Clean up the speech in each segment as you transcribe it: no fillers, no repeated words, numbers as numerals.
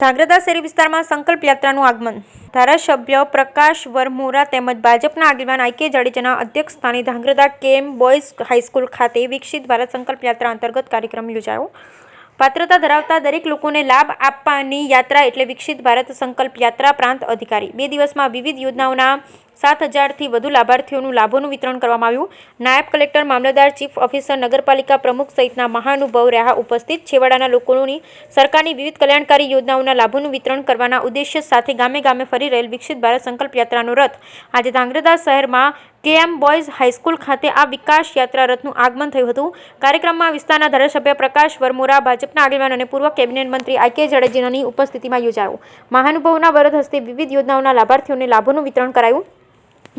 ધાંગ્રધા શહેરી વિસ્તારમાં સંકલ્પ યાત્રાનું આગમન. ધારાસભ્ય પ્રકાશ વરમોરા તેમજ ભાજપના આગેવાન આઈ.કે. જાડેજાના અધ્યક્ષસ્થાને ધાંગ્રધા કેમ બોયઝ હાઈસ્કૂલ ખાતે વિકસિત ભારત સંકલ્પ યાત્રા અંતર્ગત કાર્યક્રમ યોજાયો. પાત્રતા ધરાવતા દરેક લોકોને લાભ આપવાની યાત્રા એટલે વિકસિત ભારત સંકલ્પ યાત્રા. પ્રાંત અધિકારી. 2 દિવસમાં વિવિધ યોજનાઓના 7,000થી વધુ લાભાર્થીઓનું લાભોનું વિતરણ કરવામાં આવ્યું. નાયબ કલેક્ટર, મામલતદાર, ચીફ ઓફિસર, નગરપાલિકા પ્રમુખ સહિતના મહાનુભાવો રહ્યા ઉપસ્થિત. છેવાડાના લોકોની સરકારની વિવિધ કલ્યાણકારી યોજનાઓના લાભોનું વિતરણ કરવાના ઉદ્દેશ્ય સાથે ગામે ગામે ફરી રહેલ વિકસિત ભારત સંકલ્પ યાત્રાનો રથ આજે ધાંગ્રધા શહેરમાં કેએમ બોયઝ હાઈસ્કૂલ ખાતે આ વિકાસ યાત્રા રથનું આગમન થયું હતું. કાર્યક્રમમાં વિસ્તારના ધારાસભ્ય પ્રકાશ વરમોરા, ભાજપના આગેવાન અને પૂર્વ કેબિનેટ મંત્રી આઈ.કે. જાડેજાની ઉપસ્થિતિમાં યોજાયો. મહાનુભાવોના વરદ હસ્તે વિવિધ યોજનાઓના લાભાર્થીઓને લાભોનું વિતરણ કરાયું.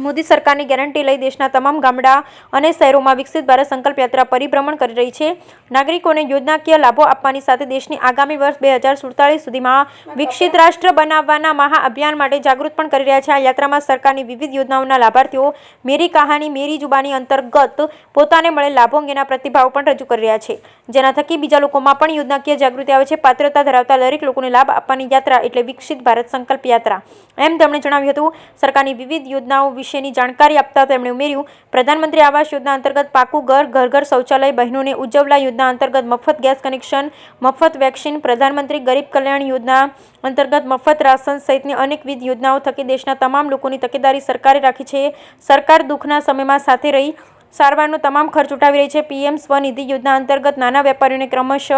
મોદી સરકારની ગેરંટી લઈ દેશના તમામ ગામડા અને શહેરોમાં વિકસિત ભારત સંકલ્પ યાત્રા પરિભ્રમણ કરી રહી છે. નાગરિકોને યોજનાકીય લાભો આપવાની સાથે દેશની આગામી વર્ષ 2047 સુધીમાં વિકસિત રાષ્ટ્ર બનાવવાના મહાઅભિયાન માટે જાગૃત પણ કરી રહ્યા છે. આ યાત્રામાં સરકારની વિવિધ યોજનાઓના લાભાર્થીઓ મેરી કહાની મેરી જુબાની અંતર્ગત પોતાને મળેલ લાભો અંગેના પ્રતિભાવો પણ રજૂ કરી રહ્યા છે, જેના થકી બીજા લોકોમાં પણ યોજનાકીય જાગૃતિ આવે છે. પાત્રતા ધરાવતા દરેક લોકોને લાભ આપવાની યાત્રા એટલે વિકસિત ભારત સંકલ્પ યાત્રા, એમ તેમણે જણાવ્યું હતું. સરકારની વિવિધ યોજનાઓ વિશેની જાણકારી આપતા તેમણે ઉમેર્યું, પ્રધાનમંત્રી આવાસ યોજના અંતર્ગત પાકું ઘર, ઘર ઘર શૌચાલય, બહેનોને ઉજ્જવલા યોજના અંતર્ગત મફત ગેસ કનેક્શન, મફત વેક્સિન, પ્રધાનમંત્રી ગરીબ કલ્યાણ યોજના અંતર્ગત મફત રાશન સહિતની અનેકવિધ યોજનાઓ થકી દેશના તમામ લોકોની તકેદારી સરકારે રાખી છે. સરકાર દુઃખના સમયમાં સાથે રહી સારવારનો તમામ ખર્ચ ઉઠાવી રહી છે. પીએમ સ્વનિધિ યોજના અંતર્ગત નાના વેપારીઓને ક્રમશઃ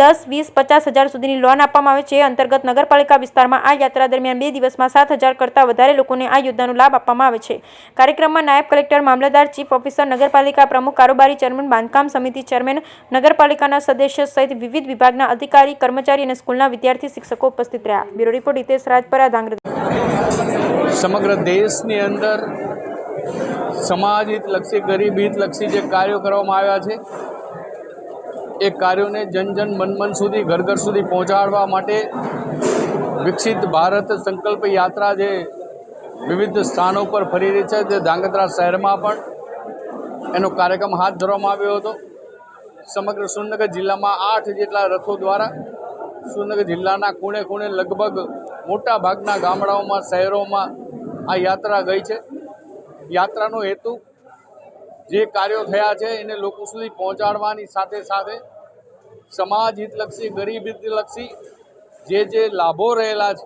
10, 20, 50 હજાર સુધીની લોન આપવામાં આવે છે. અંતર્ગત નગરપાલિકા વિસ્તારમાં આ યાત્રા દરમિયાન 2 દિવસમાં 7,000 કરતાં વધારે લોકોને આ યોજનાનો લાભ આપવામાં આવે છે. કાર્યક્રમમાં નાયબ કલેક્ટર, મામલતદાર, ચીફ ઓફિસર, નગરપાલિકા પ્રમુખ, કારોબારી ચેરમેન, બાંધકામ સમિતિ ચેરમેન, નગરપાલિકાના સદસ્ય સહિત વિવિધ વિભાગના અધિકારી, કર્મચારી અને સ્કૂલના વિદ્યાર્થી શિક્ષકો ઉપસ્થિત રહ્યા. Bureau report Hitesh Rajpara, Dhrangadhra. સમગ્ર દેશની અંદર સમાજ હિતલક્ષી, ગરીબ હિતલક્ષી જે કાર્યો કરવામાં આવ્યા છે એ કાર્યોને જન જન મન મન સુધી, ઘર ઘર સુધી પહોંચાડવા માટે વિકસિત ભારત સંકલ્પ યાત્રા જે વિવિધ સ્થાનો પર ફરી રહી છે, તે ધાંગધ્રા શહેરમાં પણ એનો કાર્યક્રમ હાથ ધરવામાં આવ્યો હતો. સમગ્ર સુરેન્દ્રનગર જિલ્લામાં 8 જેટલા રથો દ્વારા સુરેન્દ્રનગર જિલ્લાના ખૂણે ખૂણે લગભગ મોટા ભાગના ગામડાઓમાં, શહેરોમાં આ યાત્રા ગઈ છે. યાત્રાનો હેતુ જે કાર્યો થયા છે એને લોકો સુધી પહોંચાડવાની સાથે સાથે સમાજ હિતલક્ષી, ગરીબ હિતલક્ષી જે લાભો રહેલા છે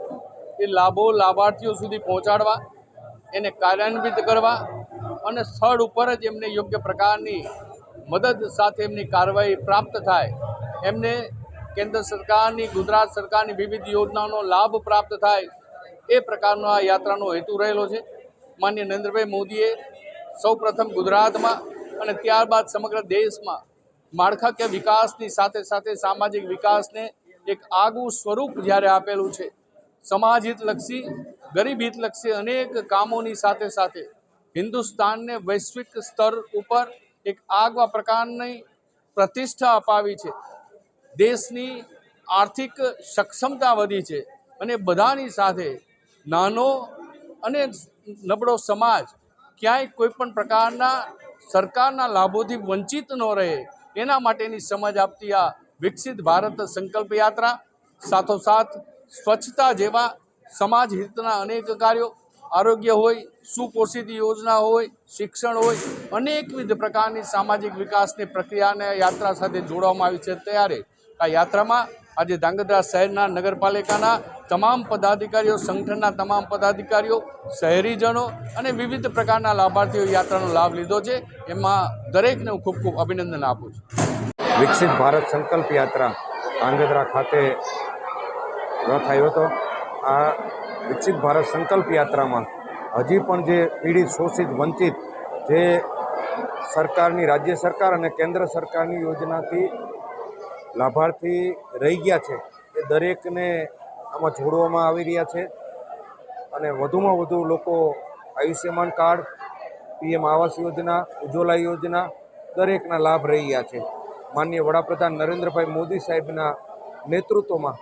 એ લાભો લાભાર્થીઓ સુધી પહોંચાડવા, એને કાર્યાન્વિત કરવા અને સ્થળ ઉપર જ એમને યોગ્ય પ્રકારની મદદ સાથે એમની કાર્યવાહી પ્રાપ્ત થાય, એમને કેન્દ્ર સરકારની, ગુજરાત સરકારની વિવિધ યોજનાઓનો લાભ પ્રાપ્ત થાય, એ પ્રકારનો આ યાત્રાનો હેતુ રહેલો છે. માનનીય નરેન્દ્રભાઈ મોદીએ સૌપ્રથમ ગુજરાતમાં અને ત્યારબાદ સમગ્ર દેશમાં માળખાકીય વિકાસની સાથે સાથે સામાજિક વિકાસને એક આગવું સ્વરૂપ જ્યારે આપેલું છે, સમાજ હિતલક્ષી, ગરીબ હિતલક્ષી અનેક કામોની સાથે સાથે હિન્દુસ્તાનને વૈશ્વિક સ્તર ઉપર એક આગવા પ્રકારની પ્રતિષ્ઠા અપાવી છે. દેશની આર્થિક સક્ષમતા વધી છે અને બધાની સાથે નાનો અને નબળો સમાજ ક્યાંય કોઈ પણ પ્રકારના સરકારના લાભોથી વંચિત ન રહે, એના માટેની સમજ આપતી આ વિકસિત ભારત સંકલ્પ યાત્રા, સાથોસાથ સ્વચ્છતા જેવા સમાજ હિતના અનેક કાર્યો, આરોગ્ય હોય, સુપોષિત યોજના હોય, શિક્ષણ હોય, અનેકવિધ પ્રકારની સામાજિક વિકાસની પ્રક્રિયાને યાત્રા સાથે જોડવામાં આવી છે. ત્યારે આ યાત્રામાં આજે ધાંગધ્રા શહેરના નગરપાલિકાના તમામ પદાધિકારીઓ, સંગઠનના તમામ પદાધિકારીઓ, શહેરીજનો અને વિવિધ પ્રકારના લાભાર્થીઓ યાત્રાનો લાભ લીધો છે. એમાં દરેકને હું ખૂબ ખૂબ અભિનંદન આપું છું. વિકસિત ભારત સંકલ્પ યાત્રા ધાંગધ્રા ખાતે રથ આવ્યો હતો. આ વિકસિત ભારત સંકલ્પ યાત્રામાં હજી પણ જે પીડિત, શોષિત, વંચિત, જે સરકારની, રાજ્ય સરકાર અને કેન્દ્ર સરકારની યોજનાથી લાભાર્થી રહી ગયા છે, એ દરેકને આમાં જોડવામાં આવી રહ્યા છે અને વધુમાં વધુ લોકો આયુષ્યમાન કાર્ડ, પીએમ આવાસ યોજના, ઉજ્જવલા યોજના દરેકના લાભ રહી રહ્યા છે. માનનીય વડાપ્રધાન નરેન્દ્રભાઈ મોદી સાહેબના નેતૃત્વમાં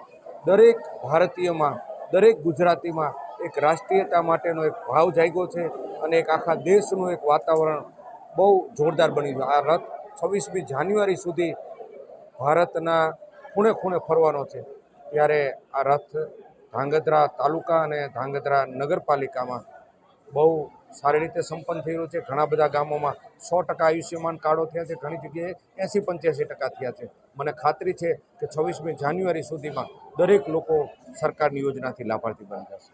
દરેક ભારતીયમાં, દરેક ગુજરાતીમાં એક રાષ્ટ્રીયતા માટેનો એક ભાવ જાગ્યો છે અને એક આખા દેશનું એક વાતાવરણ બહુ જોરદાર બની ગયું. આ રથ 26મી જાન્યુઆરી સુધી ભારતના ખૂણે ખૂણે ફરવાનો છે ત્યારે આ રથ ધાંગધ્રા તાલુકા અને ધાંગધ્રા નગરપાલિકામાં બહુ સારી રીતે સંપન્ન થઈ રહ્યું છે. ઘણા બધા ગામોમાં 100% આયુષ્યમાન કાર્ડો થયા છે, ઘણી જગ્યાએ 80-85% થયા છે. મને ખાતરી છે કે 26મી જાન્યુઆરી સુધીમાં દરેક લોકો સરકારની યોજનાથી લાભાર્થી બની જશે.